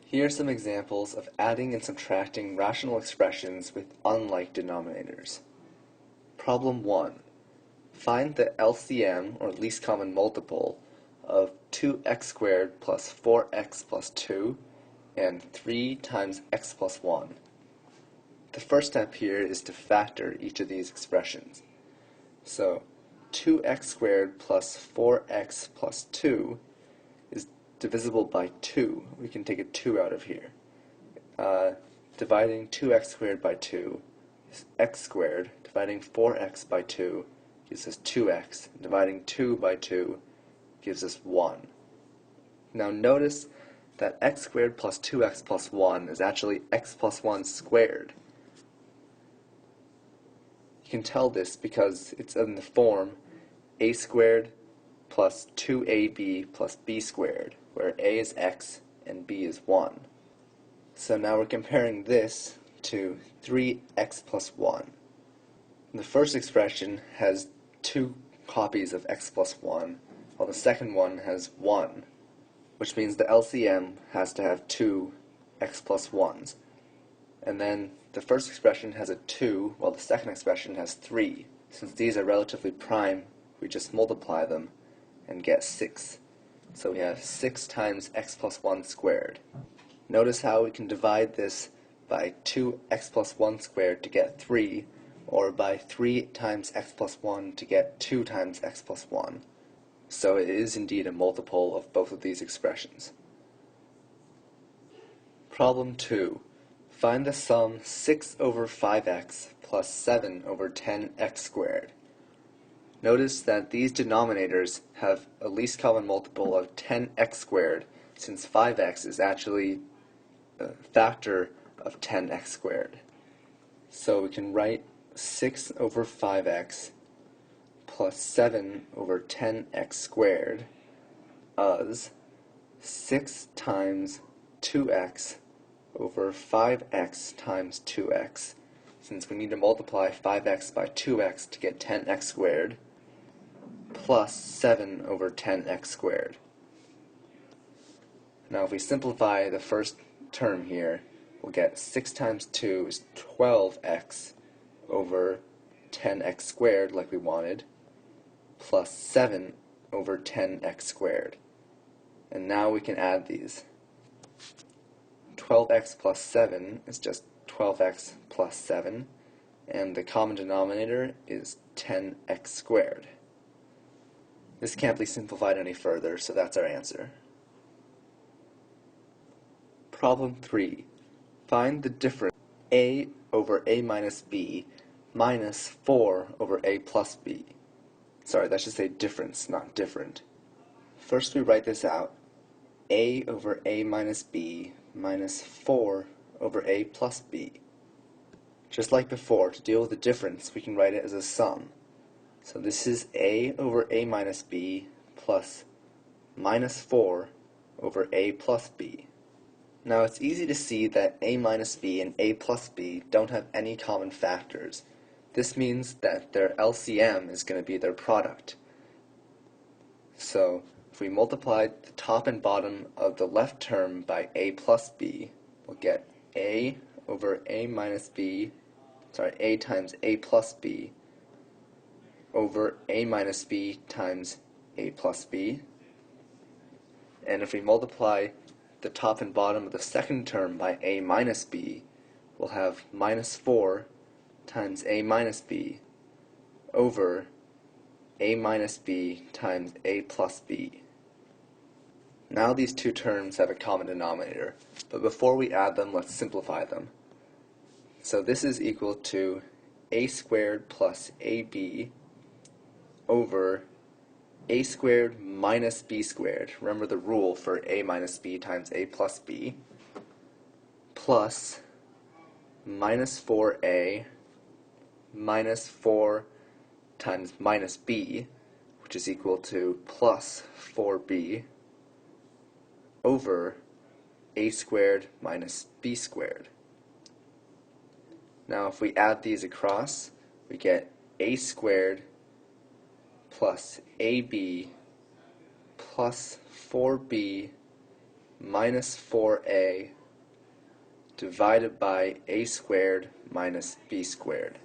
Here are some examples of adding and subtracting rational expressions with unlike denominators. Problem 1. Find the LCM, or least common multiple, of 2x squared plus 4x plus 2 and 3 times x plus 1. The first step here is to factor each of these expressions. So 2x squared plus 4x plus 2 is divisible by 2. We can take a 2 out of here. Dividing 2x squared by 2 is x squared. Dividing 4x by 2 gives us 2x. And dividing 2 by 2 gives us 1. Now notice that x squared plus 2x plus 1 is actually x plus 1 squared. You can tell this because it's in the form a squared plus 2ab plus b squared, where a is x and b is 1. So now we're comparing this to 3x plus 1. The first expression has 2 copies of x plus 1, while the second one has 1, which means the LCM has to have 2 x plus 1s. And then the first expression has a 2, while the second expression has 3. Since these are relatively prime, we just multiply them and get 6. So we have 6 times x plus 1 squared. Notice how we can divide this by 2x plus 1 squared to get 3, or by 3 times x plus 1 to get 2 times x plus 1. So it is indeed a multiple of both of these expressions. Problem 2. Find the sum 6 over 5x plus 7 over 10x squared. Notice that these denominators have a least common multiple of 10x squared, since 5x is actually a factor of 10x squared. So we can write 6 over 5x plus 7 over 10x squared as 6 times 2x over 5x times 2x, since we need to multiply 5x by 2x to get 10x squared, plus 7 over 10x squared. Now if we simplify the first term here, we'll get 6 times 2 is 12x over 10x squared like we wanted, plus 7 over 10x squared. And now we can add these. 12x plus 7 is just 12x plus 7, and the common denominator is 10x squared. This can't be simplified any further, so that's our answer. Problem 3. Find the difference a over a minus b minus 4 over a plus b. Sorry, that should say difference, not different. First we write this out. A over a minus b minus 4 over a plus b. Just like before, to deal with the difference, we can write it as a sum. So this is a over a minus b plus minus 4 over a plus b. Now it's easy to see that a minus b and a plus b don't have any common factors. This means that their LCM is going to be their product. So if we multiply the top and bottom of the left term by a plus b, we'll get a over a minus b, a times a plus b, over a minus b times a plus b. And if we multiply the top and bottom of the second term by a minus b, we'll have minus 4 times a minus b over a minus b times a plus b. Now these two terms have a common denominator, but before we add them, let's simplify them. So this is equal to a squared plus ab over a squared minus b squared. Remember the rule for a minus b times a plus b, plus minus 4a minus 4 times minus b, which is equal to plus 4b, over a squared minus b squared. Now if we add these across, we get a squared plus ab plus 4b minus 4a divided by a squared minus b squared.